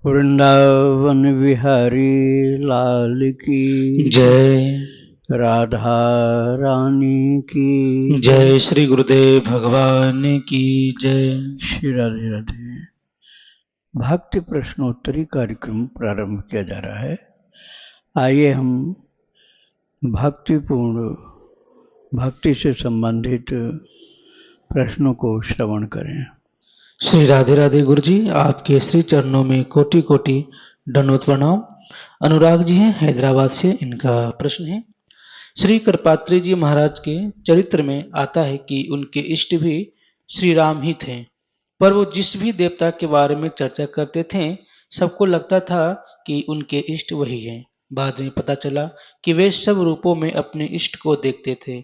वृंदावन बिहारी लाल की जय। राधा रानी की जय। श्री गुरुदेव भगवान की जय। श्री राधे राधे। भक्ति प्रश्नोत्तरी कार्यक्रम प्रारंभ किया जा रहा है। आइए हम भक्ति से संबंधित प्रश्नों को श्रवण करें। श्री राधे राधे गुरु जी, आपके श्री चरणों में कोटि कोटि दंडवत प्रणाम। अनुराग जी हैं हैदराबाद से, इनका प्रश्न है, श्री करपात्री जी महाराज के चरित्र में आता है कि उनके इष्ट भी श्री राम ही थे, पर वो जिस भी देवता के बारे में चर्चा करते थे सबको लगता था कि उनके इष्ट वही हैं। बाद में पता चला कि वे सब रूपों में अपने इष्ट को देखते थे।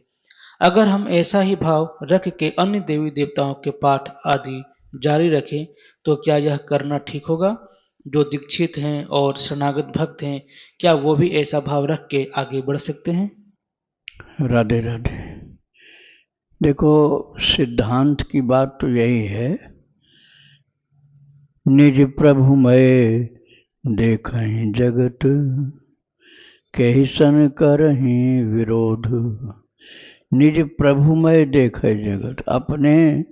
अगर हम ऐसा ही भाव रख के अन्य देवी देवताओं के पाठ आदि जारी रखें तो क्या यह करना ठीक होगा? जो दीक्षित हैं और शरणागत भक्त हैं, क्या वो भी ऐसा भाव रख के आगे बढ़ सकते हैं? राधे राधे। देखो, सिद्धांत की बात तो यही है, निज प्रभु मैं देखहि जगत, केहि सन करहि विरोध। निज प्रभु मैं देखे जगत, अपने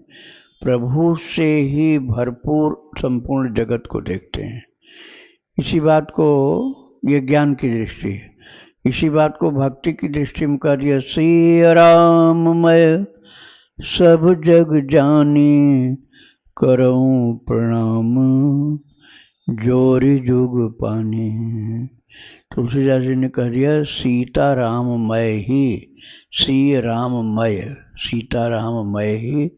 प्रभु से ही भरपूर संपूर्ण जगत को देखते हैं। इसी बात को, ये ज्ञान की दृष्टि है, इसी बात को भक्ति की दृष्टि में कर दिया, श्री राम मैं सब जग जानी, करऊं प्रणाम जोरी जुग पानी। तुलसीदास जी ने कह दिया, सीता राममय ही, श्री राममय, सीता राममय ही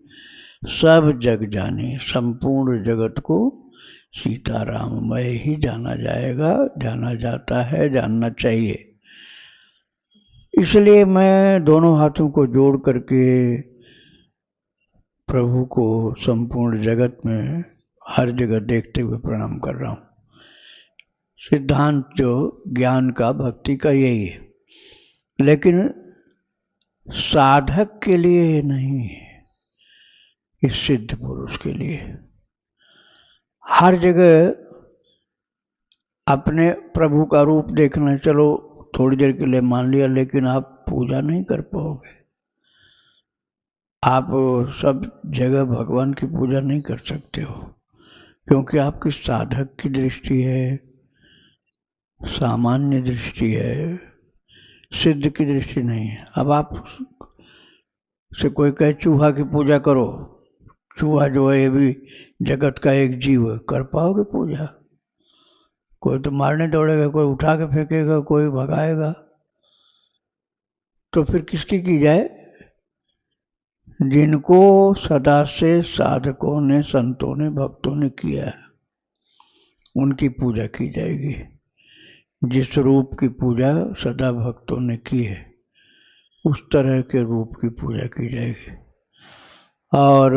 सब जग जाने, संपूर्ण जगत को सीता राममय ही जाना जाएगा, जाना जाता है, जानना चाहिए। इसलिए मैं दोनों हाथों को जोड़ करके प्रभु को संपूर्ण जगत में हर जगह देखते हुए प्रणाम कर रहा हूँ। सिद्धांत जो ज्ञान का, भक्ति का यही है, लेकिन साधक के लिए नहीं है, इस सिद्ध पुरुष के लिए। हर जगह अपने प्रभु का रूप देखना, चलो थोड़ी देर के लिए मान लिया, लेकिन आप पूजा नहीं कर पाओगे। आप सब जगह भगवान की पूजा नहीं कर सकते हो, क्योंकि आपकी साधक की दृष्टि है, सामान्य दृष्टि है, सिद्ध की दृष्टि नहीं है। अब आप से कोई कहे चूहा की पूजा करो, चूहा जो है ये भी जगत का एक जीव है, कर पाओगे पूजा? कोई तो मारने दौड़ेगा, कोई उठा के फेंकेगा, कोई भगाएगा, तो फिर किसकी की जाए? जिनको सदा से साधकों ने, संतों ने, भक्तों ने किया है, उनकी पूजा की जाएगी। जिस रूप की पूजा सदा भक्तों ने की है, उस तरह के रूप की पूजा की जाएगी। और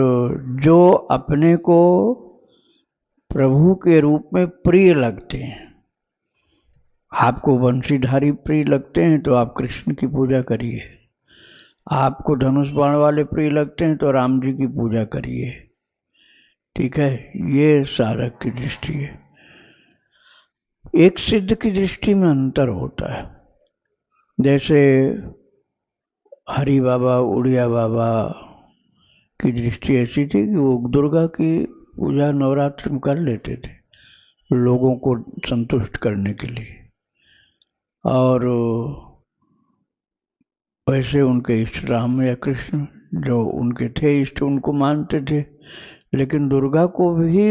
जो अपने को प्रभु के रूप में प्रिय लगते हैं, आपको बंशीधारी प्रिय लगते हैं तो आप कृष्ण की पूजा करिए, आपको धनुष बाण वाले प्रिय लगते हैं तो राम जी की पूजा करिए। ठीक है, ये साधक की दृष्टि है। एक सिद्ध की दृष्टि में अंतर होता है। जैसे हरि बाबा, उड़िया बाबा की दृष्टि ऐसी थी कि वो दुर्गा की पूजा नवरात्र में कर लेते थे, लोगों को संतुष्ट करने के लिए। और वैसे उनके इष्ट राम या कृष्ण जो उनके थे इष्ट, उनको मानते थे। लेकिन दुर्गा को भी,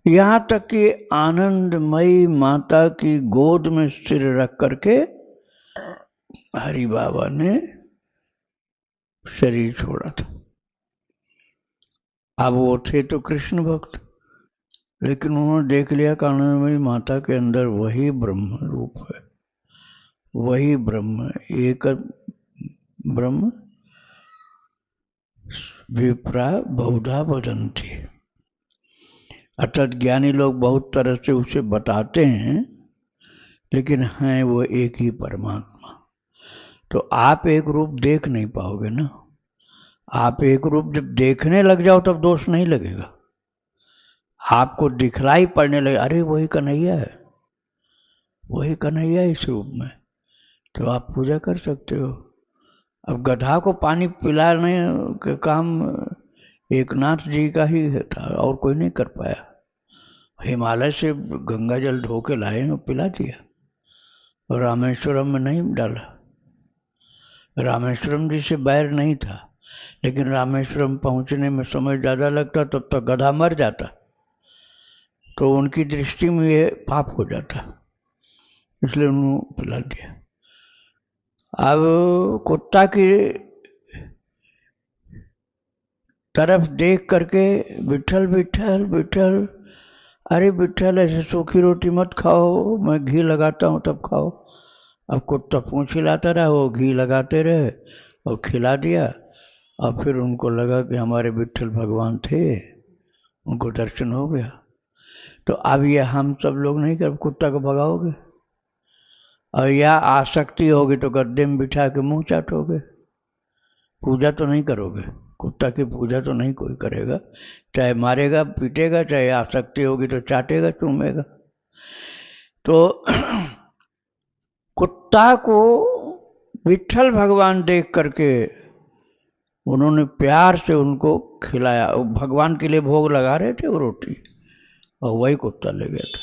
यहाँ तक कि आनंदमयी माता की गोद में सिर रख करके हरि बाबा ने शरीर छोड़ा था। अब वो थे तो कृष्ण भक्त, लेकिन उन्होंने देख लिया कि आनंदमयी माता के अंदर वही ब्रह्म रूप है, वही ब्रह्म, एक ब्रह्म विप्रा बहुधा वदन्ति। अर्थात ज्ञानी लोग बहुत तरह से उसे बताते हैं, लेकिन हैं वो एक ही परमात्मा। तो आप एक रूप देख नहीं पाओगे ना। आप एक रूप जब देखने लग जाओ तब दोष नहीं लगेगा। आपको दिखलाई पड़ने लगे, अरे वही कन्हैया है, वही कन्हैया इस रूप में, तो आप पूजा कर सकते हो। अब गधा को पानी पिलाने का काम एकनाथ जी का ही था, और कोई नहीं कर पाया। हिमालय से गंगा जल ढो के लाए और पिला दिया, और रामेश्वरम में नहीं डाला। रामेश्वरम जी से बैर नहीं था, लेकिन रामेश्वरम पहुंचने में समय ज़्यादा लगता, तब तक गधा मर जाता, तो उनकी दृष्टि में ये पाप हो जाता, इसलिए उन्होंने पिला दिया। अब कुत्ता की तरफ देख करके विठल विठल विठल, अरे विठल ऐसे सूखी रोटी मत खाओ, मैं घी लगाता हूँ तब खाओ। अब कुत्ता पूंछ हिलाता रहा, वो घी लगाते रहे और खिला दिया। और फिर उनको लगा कि हमारे विठल भगवान थे, उनको दर्शन हो गया। तो अब ये हम सब लोग नहीं कर, कुत्ता को भगाओगे, और या आसक्ति होगी तो गद्दे में बिठा के मुंह चाटोगे, पूजा तो नहीं करोगे। कुत्ता की पूजा तो नहीं कोई करेगा, चाहे मारेगा पीटेगा, चाहे आसक्ति होगी तो चाटेगा चूमेगा। तो कुत्ता को विठल भगवान देख करके उन्होंने प्यार से उनको खिलाया। भगवान के लिए भोग लगा रहे थे वो रोटी, और वही कुत्ता ले गया था।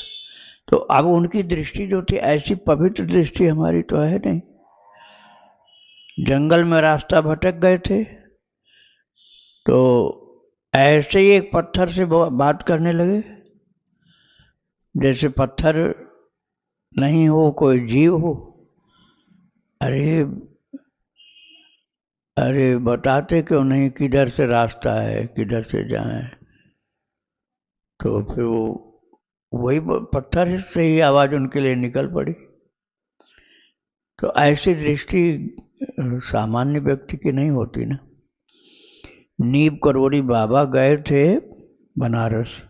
तो अब उनकी दृष्टि जो थी, ऐसी पवित्र दृष्टि हमारी तो है नहीं। जंगल में रास्ता भटक गए थे, तो ऐसे ही एक पत्थर से बात करने लगे, जैसे पत्थर नहीं हो कोई जीव हो। अरे अरे बताते क्यों नहीं किधर से रास्ता है, किधर से जाएं। तो फिर वो वही पत्थर से ही आवाज उनके लिए निकल पड़ी। तो ऐसी दृष्टि सामान्य व्यक्ति की नहीं होती ना। नीब करोड़ी बाबा गए थे बनारस,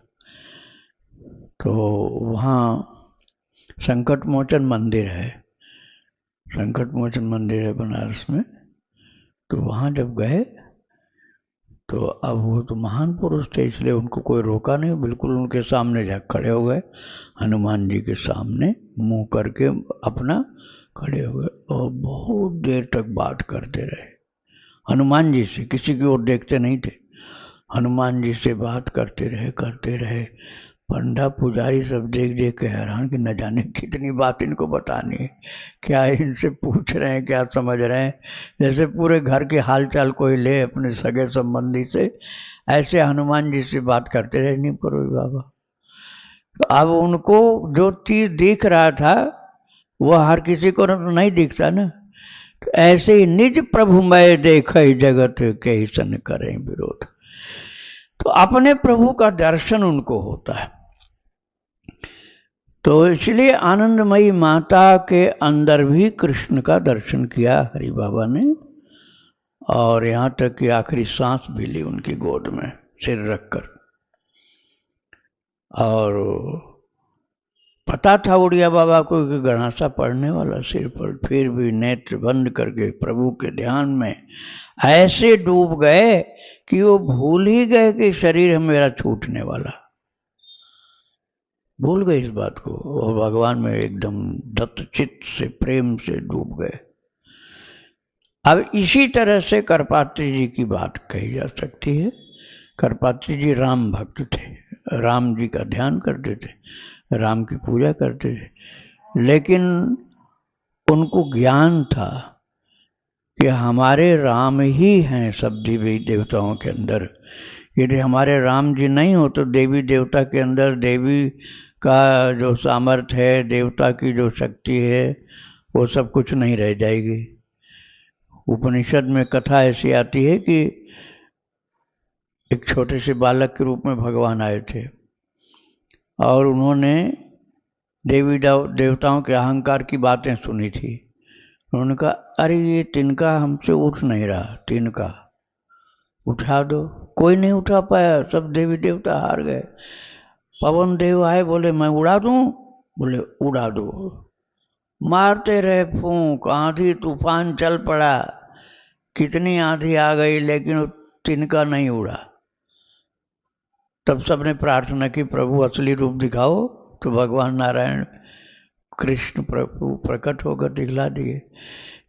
तो वहाँ संकट मोचन मंदिर है, संकट मोचन मंदिर है बनारस में। तो वहाँ जब गए, तो अब वो तो महान पुरुष थे, इसलिए उनको कोई रोका नहीं, बिल्कुल उनके सामने जा खड़े हो गए, हनुमान जी के सामने मुंह करके अपना खड़े हो गए, और बहुत देर तक बात करते रहे हनुमान जी से, किसी की ओर देखते नहीं थे, हनुमान जी से बात करते रहे। पंडा पुजारी सब देख देख के हैरान कि न जाने कितनी बात इनको बतानी है, क्या इनसे पूछ रहे हैं, क्या समझ रहे हैं, जैसे पूरे घर के हालचाल कोई ले अपने सगे संबंधी से, ऐसे हनुमान जी से बात करते रहे नहीं करो बाबा। तो अब उनको जो चीज दिख रहा था वह हर किसी को तो नहीं दिखता ना। तो ऐसे ही निज प्रभु मैं देखे जगत के सन करें विरोध, तो अपने प्रभु का दर्शन उनको होता है। तो इसलिए आनंदमयी माता के अंदर भी कृष्ण का दर्शन किया हरि बाबा ने, और यहाँ तक कि आखिरी सांस भी ली उनकी गोद में सिर रखकर। और पता था उड़िया बाबा को कि गणासा पड़ने वाला सिर पर, फिर भी नेत्र बंद करके प्रभु के ध्यान में ऐसे डूब गए कि वो भूल ही गए कि शरीर मेरा छूटने वाला, भूल गए इस बात को, और भगवान में एकदम दत्तचित्त से प्रेम से डूब गए। अब इसी तरह से करपात्री जी की बात कही जा सकती है। करपात्री जी राम भक्त थे, राम जी का ध्यान करते थे, राम की पूजा करते थे, लेकिन उनको ज्ञान था कि हमारे राम ही हैं सब देवी देवताओं के अंदर। यदि हमारे राम जी नहीं हो तो देवी देवता के अंदर देवी का जो सामर्थ्य है, देवता की जो शक्ति है, वो सब कुछ नहीं रह जाएगी। उपनिषद में कथा ऐसी आती है कि एक छोटे से बालक के रूप में भगवान आए थे, और उन्होंने देवी देवताओं के अहंकार की बातें सुनी थी। उन्होंने कहा अरे ये तिनका हमसे उठ नहीं रहा, तिनका उठा दो। कोई नहीं उठा पाया, सब देवी देवता हार गए। पवन देव आए, बोले मैं उड़ा दूं, बोले उड़ा दो। मारते रहे फूंक, आंधी तूफान चल पड़ा, कितनी आंधी आ गई, लेकिन तिनका नहीं उड़ा। तब सबने प्रार्थना की प्रभु असली रूप दिखाओ, तो भगवान नारायण कृष्ण प्रभु प्रकट होकर दिखला दिए।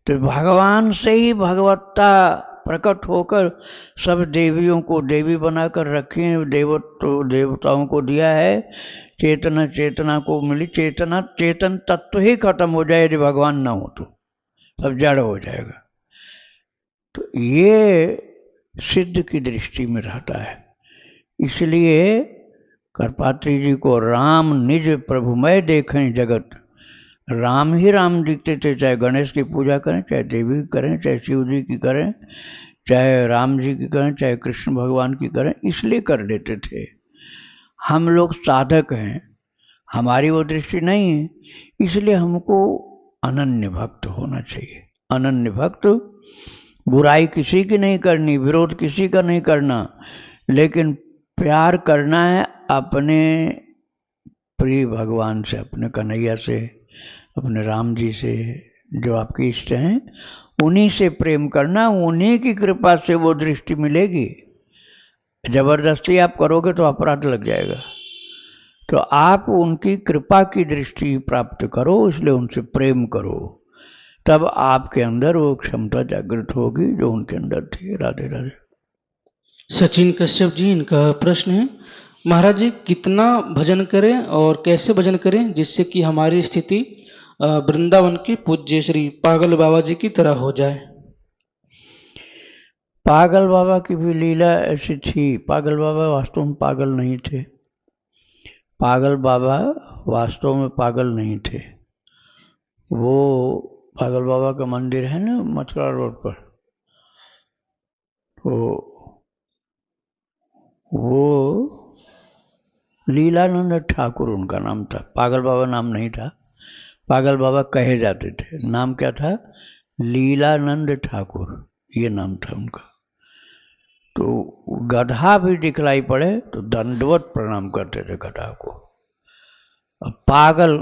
तो भगवान से ही भगवत्ता प्रकट होकर सब देवियों को देवी बनाकर रखे हैं, देवताओं को दिया है। चेतना चेतना को मिली, चेतना चेतन तत्व ही खत्म हो जाए यदि भगवान ना हो तो सब जड़ हो जाएगा। तो ये सिद्ध की दृष्टि में रहता है। इसलिए करपात्री जी को राम निज प्रभुमय देखें जगत, राम ही राम दिखते थे। चाहे गणेश की पूजा करें, चाहे देवी की करें, चाहे शिव जी की करें, चाहे राम जी की करें, चाहे कृष्ण भगवान की करें, इसलिए कर लेते थे। हम लोग साधक हैं, हमारी वो दृष्टि नहीं है, इसलिए हमको अनन्य भक्त होना चाहिए। अनन्य भक्त, बुराई किसी की नहीं करनी, विरोध किसी का नहीं करना, लेकिन प्यार करना है अपने प्रिय भगवान से, अपने कन्हैया से, अपने राम जी से, जो आपके इष्ट हैं उन्हीं से प्रेम करना। उन्हीं की कृपा से वो दृष्टि मिलेगी। जबरदस्ती आप करोगे तो अपराध लग जाएगा। तो आप उनकी कृपा की दृष्टि प्राप्त करो, इसलिए उनसे प्रेम करो, तब आपके अंदर वो क्षमता जागृत होगी जो उनके अंदर थी। राधे राधे। सचिन कश्यप जी, इनका प्रश्न है, महाराज जी कितना भजन करें और कैसे भजन करें जिससे कि हमारी स्थिति वृंदावन के पूज्य श्री पागल बाबा जी की तरह हो जाए? पागल बाबा की भी लीला ऐसी थी। पागल बाबा वास्तव में पागल नहीं थे। पागल बाबा वास्तव में पागल नहीं थे। वो पागल बाबा का मंदिर है ना मथुरा रोड पर, तो वो लीलानंद ठाकुर उनका नाम था, पागल बाबा नाम नहीं था। पागल बाबा कहे जाते थे, नाम क्या था? लीलानंद ठाकुर, ये नाम था उनका। तो गधा भी दिखलाई पड़े तो दंडवत प्रणाम करते थे गधा को। अब पागल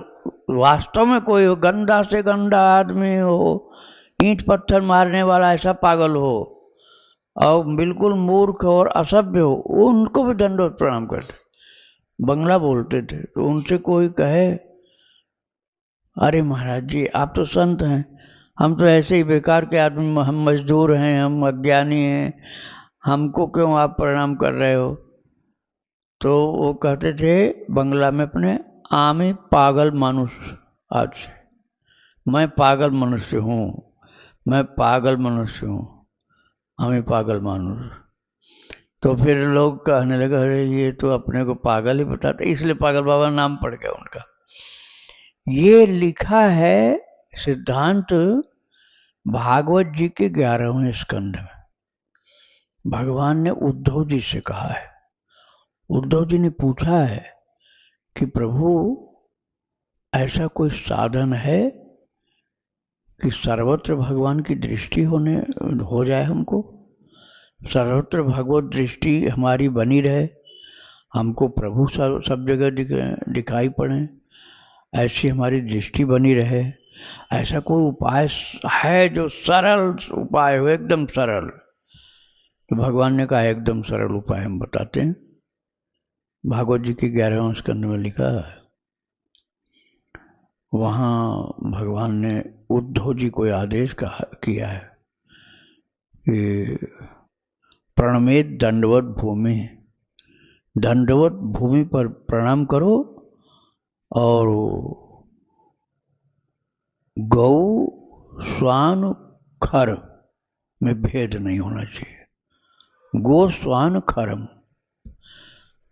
वास्तव में कोई हो, गंदा से गंदा आदमी हो, ईंट पत्थर मारने वाला ऐसा पागल हो, और बिल्कुल मूर्ख और असभ्य हो, उनको भी दंडवत प्रणाम करते, बंगला बोलते थे। तो उनसे कोई कहे, अरे महाराज जी आप तो संत हैं, हम तो ऐसे ही बेकार के आदमी, हम मजदूर हैं, हम अज्ञानी हैं, हमको क्यों आप प्रणाम कर रहे हो? तो वो कहते थे बंगला में अपने, आमी पागल मनुष्य, आज से मैं पागल मनुष्य हूँ, मैं पागल मनुष्य हूँ, हमें पागल मानुष। तो फिर लोग कहने लगे, अरे ये तो अपने को पागल ही बताते, इसलिए पागल बाबा नाम पड़ गया उनका। ये लिखा है सिद्धांत भागवत जी के 11वें स्कंध में। भगवान ने उद्धव जी से कहा है, उद्धव जी ने पूछा है कि प्रभु ऐसा कोई साधन है कि सर्वत्र भगवान की दृष्टि हो जाए, हमको सर्वत्र भगवत दृष्टि हमारी बनी रहे, हमको प्रभु सब जगह दिखाई पड़े, ऐसी हमारी दृष्टि बनी रहे, ऐसा कोई उपाय है जो सरल उपाय हो, एकदम सरल? तो भगवान ने कहा एकदम सरल उपाय हम बताते हैं। भागवत जी के 11वें स्कंद में लिखा है, वहां भगवान ने उद्धव जी को आदेश किया है कि प्रणमेत दंडवत भूमि, दंडवत भूमि पर प्रणाम करो, और गौ स्वान खर में भेद नहीं होना चाहिए। गो स्वान खरम,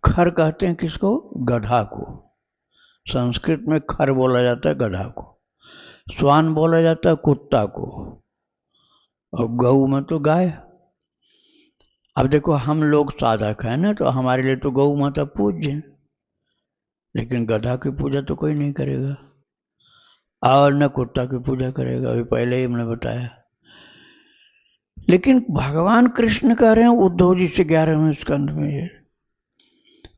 खर कहते हैं किसको? गधा को। संस्कृत में खर बोला जाता है गधा को, स्वान बोला जाता है कुत्ता को, और गऊ में तो गाय। अब देखो हम लोग साधक हैं ना, तो हमारे लिए तो गौ माता पूज्य है, लेकिन गधा की पूजा तो कोई नहीं करेगा, और न कुत्ता की पूजा करेगा, अभी पहले ही हमने बताया। लेकिन भगवान कृष्ण कह रहे हैं उद्धव जी से 11वें स्कंध में, ये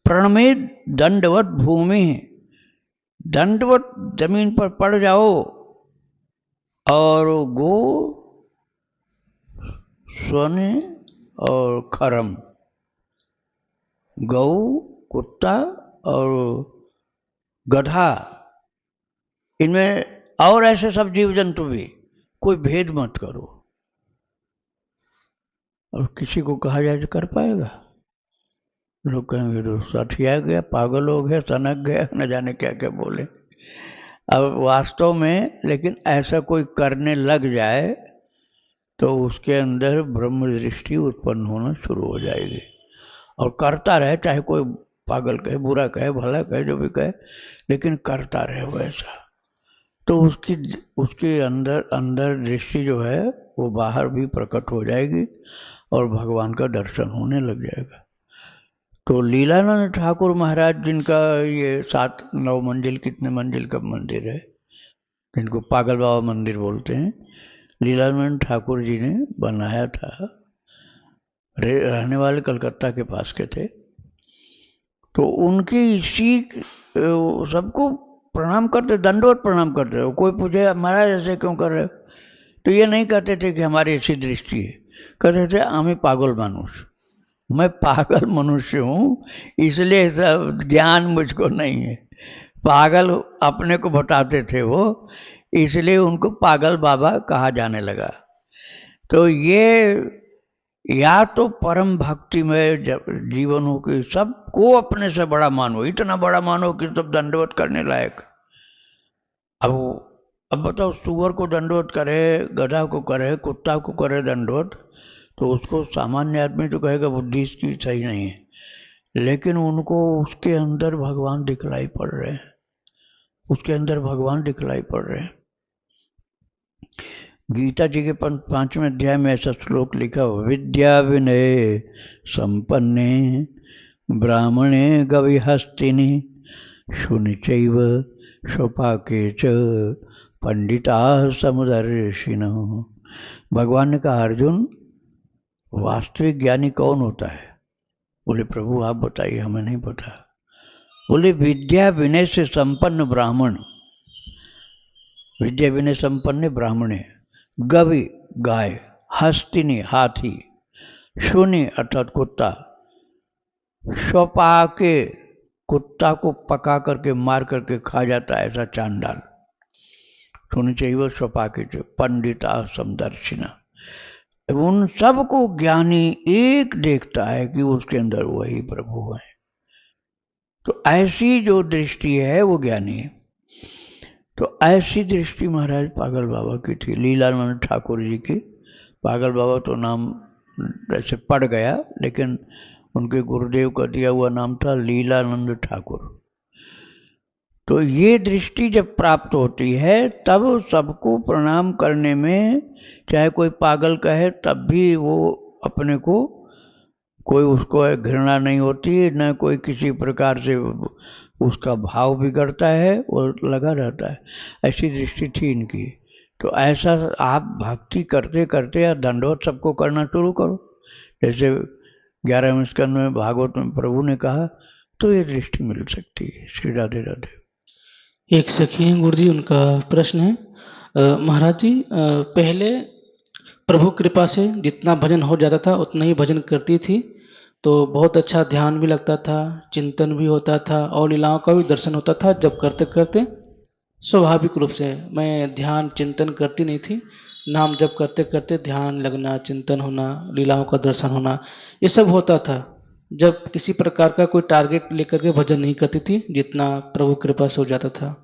प्रणमेत दंडवत भूमि, दंडवत जमीन पर पड़ जाओ, और गो स्वने और खरम, गौ कुत्ता और गधा, इनमें और ऐसे सब जीव जंतु भी, कोई भेद मत करो। और किसी को कहा जाए तो कर पाएगा? लोग कहेंगे तो सठिया गया, पागल हो गया, सनक गया, न जाने क्या क्या बोले। अब वास्तव में लेकिन ऐसा कोई करने लग जाए तो उसके अंदर ब्रह्म दृष्टि उत्पन्न होना शुरू हो जाएगी, और करता रहे, चाहे कोई पागल कहे, बुरा कहे, भला कहे, जो भी कहे, लेकिन करता रहे वैसा, तो उसके अंदर दृष्टि जो है वो बाहर भी प्रकट हो जाएगी और भगवान का दर्शन होने लग जाएगा। तो लीलानंद ठाकुर महाराज, जिनका ये 7-9 मंजिल, कितने मंजिल का मंदिर है, जिनको पागल बाबा मंदिर बोलते हैं, लीलानंद ठाकुर जी ने बनाया था। रहने वाले कलकत्ता के पास के थे। तो उनकी इसी सबको प्रणाम करते, दंडवत प्रणाम करते हो। कोई पूछे महाराज ऐसे क्यों कर रहे हो, तो ये नहीं कहते थे कि हमारी ऐसी दृष्टि है, कहते थे हमें पागल मानुष, मैं पागल मनुष्य हूँ, इसलिए सब ज्ञान मुझको नहीं है। पागल अपने को बताते थे वो, इसलिए उनको पागल बाबा कहा जाने लगा। तो ये या तो परम भक्ति में जीवन हो कि सबको अपने से बड़ा मानो, इतना बड़ा मानो कि सब दंडवत करने लायक। अब बताओ, सुअर को दंडवत करे, गधा को करे, कुत्ता को करे दंडवत, तो उसको सामान्य आदमी तो कहेगा बुद्धि इसकी सही नहीं है, लेकिन उनको उसके अंदर भगवान दिखलाई पड़ रहे हैं, उसके अंदर भगवान दिखलाई पड़ रहे हैं। गीता जी के 5वें अध्याय में ऐसा श्लोक लिखा हो, विद्या विनय संपन्ने ब्राह्मणे गविहस्तिनि शुनिचैव शोपाके च पंडिता समुदर्शिनो। भगवान ने कहा, अर्जुन वास्तविक ज्ञानी कौन होता है? बोले प्रभु आप बताइए, हमें नहीं पता। बोले विद्या विनय से संपन्न ब्राह्मण, विद्या विनय संपन्न ब्राह्मण है, गवि गाय, हस्तिनी हाथी, शून्य अर्थात कुत्ता, शौपाके कुत्ता को पका करके मार करके खा जाता है ऐसा चांडाल, सुननी चाहिए शौपाके जो पंडिता समदर्शिना। उन सबको ज्ञानी एक देखता है कि उसके अंदर वही प्रभु है। तो ऐसी जो दृष्टि है वो ज्ञानी है। तो ऐसी दृष्टि महाराज पागल बाबा की थी, लीलानंद ठाकुर जी की। पागल बाबा तो नाम ऐसे पड़ गया, लेकिन उनके गुरुदेव का दिया हुआ नाम था लीलानंद ठाकुर। तो ये दृष्टि जब प्राप्त होती है तब सबको प्रणाम करने में, चाहे कोई पागल कहे तब भी वो अपने को, कोई उसको घृणा नहीं होती, न कोई किसी प्रकार से उसका भाव बिगड़ता है, वो लगा रहता है। ऐसी दृष्टि थी इनकी। तो ऐसा आप भक्ति करते करते या दंडवत सबको करना शुरू करो, जैसे 11वें स्कंद में भागवत में प्रभु ने कहा, तो ये दृष्टि मिल सकती है। श्री राधे राधे। एक सखी हैं गुरु जी, उनका प्रश्न है, महाराज जी पहले प्रभु कृपा से जितना भजन हो जाता था उतना ही भजन करती थी, तो बहुत अच्छा ध्यान भी लगता था, चिंतन भी होता था और लीलाओं का भी दर्शन होता था। जब करते करते स्वाभाविक रूप से मैं ध्यान चिंतन करती नहीं थी, नाम जब करते करते ध्यान लगना, चिंतन होना, लीलाओं का दर्शन होना, ये सब होता था। जब किसी प्रकार का कोई टारगेट लेकर के भजन नहीं करती थी, जितना प्रभु कृपा से हो जाता था।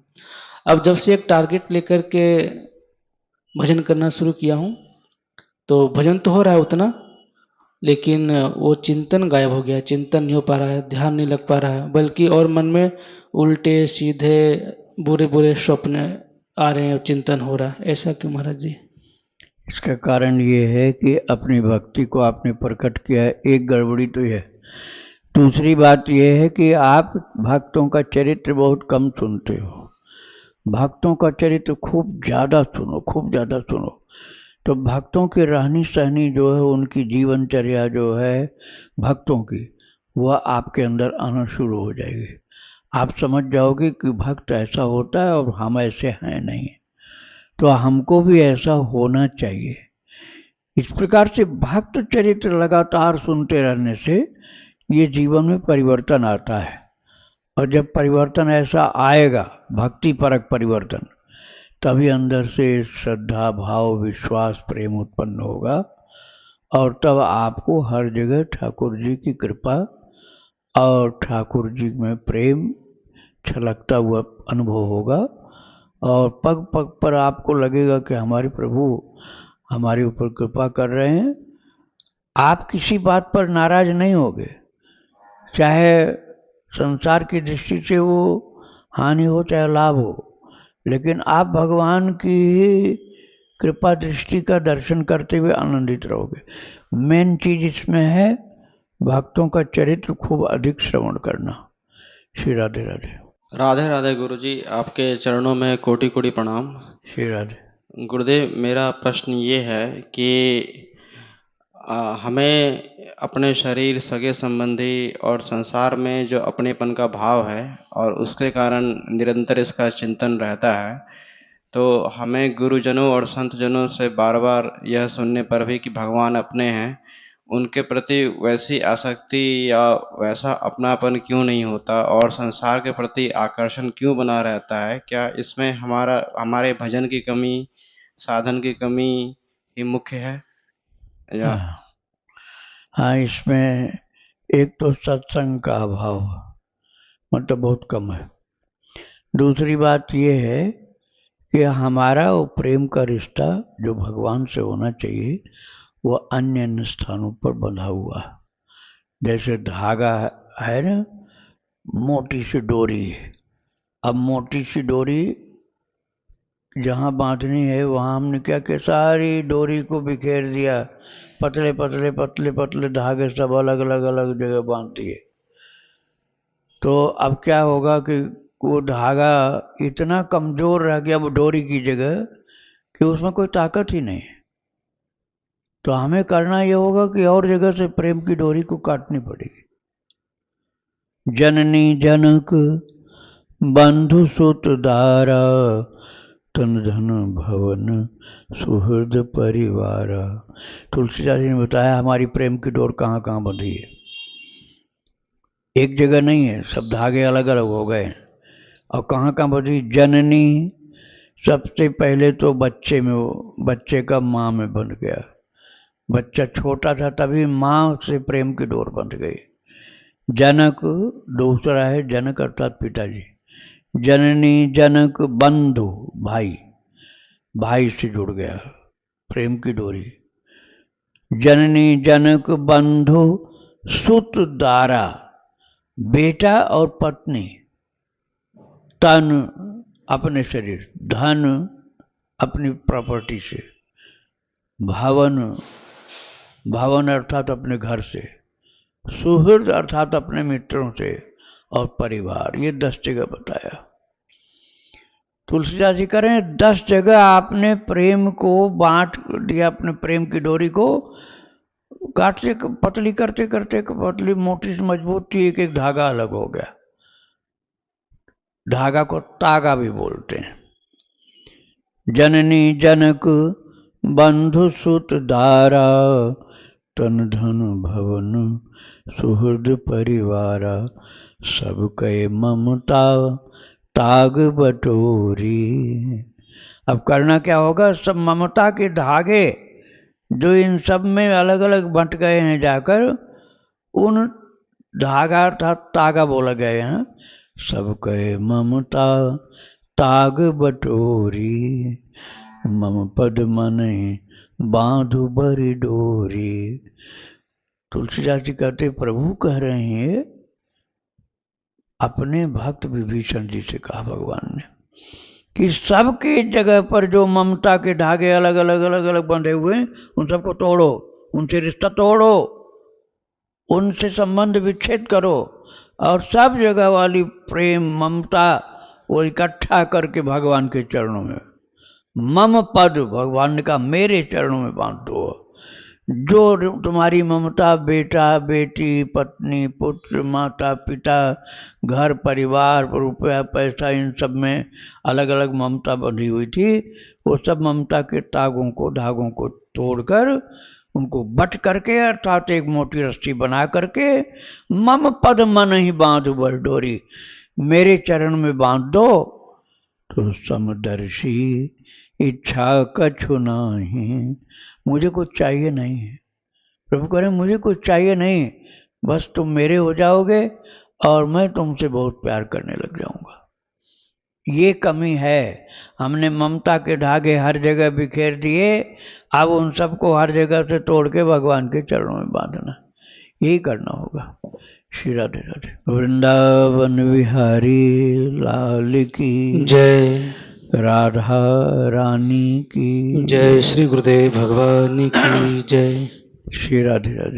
अब जब से एक टारगेट लेकर के भजन करना शुरू किया हूँ, तो भजन तो हो रहा है उतना, लेकिन वो चिंतन गायब हो गया, चिंतन नहीं हो पा रहा है, ध्यान नहीं लग पा रहा है, बल्कि और मन में उल्टे सीधे बुरे बुरे स्वप्न आ रहे हैं और चिंतन हो रहा है। ऐसा क्यों महाराज जी? इसका कारण ये है कि अपनी भक्ति को आपने प्रकट किया है, एक गड़बड़ी तो है। दूसरी बात यह है कि आप भक्तों का चरित्र बहुत कम सुनते हो। भक्तों का चरित्र खूब ज़्यादा सुनो, खूब ज़्यादा सुनो, तो भक्तों की रहनी सहनी जो है, उनकी जीवनचर्या जो है भक्तों की, वह आपके अंदर आना शुरू हो जाएगी। आप समझ जाओगे कि भक्त ऐसा होता है और हम ऐसे हैं नहीं, तो हमको भी ऐसा होना चाहिए। इस प्रकार से भक्त चरित्र लगातार सुनते रहने से ये जीवन में परिवर्तन आता है। और जब परिवर्तन ऐसा आएगा, भक्ति परक परिवर्तन, तभी अंदर से श्रद्धा, भाव, विश्वास, प्रेम उत्पन्न होगा और तब आपको हर जगह ठाकुर जी की कृपा और ठाकुर जी में प्रेम छलकता हुआ अनुभव होगा और पग पग पर आपको लगेगा कि हमारे प्रभु हमारे ऊपर कृपा कर रहे हैं। आप किसी बात पर नाराज नहीं होगे, चाहे संसार की दृष्टि से वो हानि हो चाहे लाभ हो, लेकिन आप भगवान की कृपा दृष्टि का दर्शन करते हुए आनंदित रहोगे। मेन चीज इसमें है भक्तों का चरित्र खूब अधिक श्रवण करना। श्री राधे राधे। राधे राधे गुरुजी, आपके चरणों में कोटि कोटि प्रणाम। श्री राधे। गुरुदेव, मेरा प्रश्न ये है कि हमें अपने शरीर, सगे संबंधी और संसार में जो अपनेपन का भाव है और उसके कारण निरंतर इसका चिंतन रहता है, तो हमें गुरुजनों और संतजनों से बार बार यह सुनने पर भी कि भगवान अपने हैं, उनके प्रति वैसी आसक्ति या वैसा अपनापन क्यों नहीं होता और संसार के प्रति आकर्षण क्यों बना रहता है? क्या इसमें हमारे भजन की कमी, साधन की कमी ही मुख्य है या? हाँ, इसमें एक तो सत्संग का अभाव मतलब बहुत कम है। दूसरी बात यह है कि हमारा वो प्रेम का रिश्ता जो भगवान से होना चाहिए वो अन्य अन्य स्थानों पर बंधा हुआ है। जैसे धागा है ना, मोटी सी डोरी है। अब मोटी सी डोरी जहाँ बांधनी है वहाँ हमने क्या किया, सारी डोरी को बिखेर दिया, पतले पतले पतले पतले धागे सब अलग अलग अलग जगह बांधती है। तो अब क्या होगा कि वो धागा इतना कमजोर रह गया वो डोरी की जगह कि उसमें कोई ताकत ही नहीं है। तो हमें करना ये होगा कि और जगह से प्रेम की डोरी को काटनी पड़ेगी। जननी जनक बंधु सुत दारा, तन धन भवन सुहृद परिवार। तुलसीदास जी ने बताया हमारी प्रेम की डोर कहाँ कहाँ बंधी है। एक जगह नहीं है, सब धागे अलग अलग हो गए। और कहाँ कहाँ बंधी? जननी, सबसे पहले तो बच्चे में, वो बच्चे का माँ में बंध गया। बच्चा छोटा था तभी माँ से प्रेम की डोर बंध गई। जनक, दूसरा है जनक अर्थात पिताजी। जननी जनक बंधु, भाई, भाई से जुड़ गया प्रेम की डोरी। जननी जनक बंधु सुत दारा, बेटा और पत्नी, तन अपने शरीर, धन अपनी प्रॉपर्टी से, भवन, भवन अर्थात अपने घर से, सुहृद अर्थात अपने मित्रों से, और परिवार। ये 10 जगह बताया तुलसीदास जी। करें 10 जगह आपने प्रेम को बांट दिया, अपने प्रेम की डोरी को काटते पतली करते करते पतली मोटी से मजबूत थी, एक एक धागा अलग हो गया। धागा को तागा भी बोलते हैं। जननी जनक बंधु सुत दारा, तन धन भवन सुहृद परिवारा, सब कहे ममता ताग बटोरी। अब करना क्या होगा, सब ममता के धागे जो इन सब में अलग अलग बंट गए हैं जाकर, उन धागा अर्थात तागा बोला गया है, सब कहे ममता ताग बटोरी, मम पद मन बांधु बरी डोरी। तुलसीदास जी कहते प्रभु कह रहे हैं, अपने भक्त विभीषण जी से कहा भगवान ने कि सबके जगह पर जो ममता के धागे अलग अलग अलग अलग बंधे हुए हैं उन सबको तोड़ो, उनसे रिश्ता तोड़ो, उनसे संबंध विच्छेद करो और सब जगह वाली प्रेम ममता वो इकट्ठा करके भगवान के चरणों में, मम पद, भगवान ने कहा मेरे चरणों में बांध दो। जो तुम्हारी ममता बेटा बेटी पत्नी पुत्र माता पिता घर परिवार रुपया पैसा इन सब में अलग अलग ममता बंधी हुई थी, वो सब ममता के तागों को धागों को तोड़कर उनको बट करके अर्थात एक मोटी रस्सी बना करके मम पद मन ही बांध बर डोरी, मेरे चरण में बांध दो तो समदर्शी इच्छा कछु नहीं। मुझे कुछ चाहिए नहीं है। प्रभु कह रहे मुझे कुछ चाहिए नहीं, बस तुम मेरे हो जाओगे और मैं तुमसे बहुत प्यार करने लग जाऊंगा। ये कमी है, हमने ममता के धागे हर जगह बिखेर दिए, अब उन सबको हर जगह से तोड़ के भगवान के चरणों में बांधना, यही करना होगा। श्री राधे राधे। वृंदावन विहारी लाल की जय, राधा रानी की जय श्री गुरुदेव भगवान की जय। श्री राधे राधे।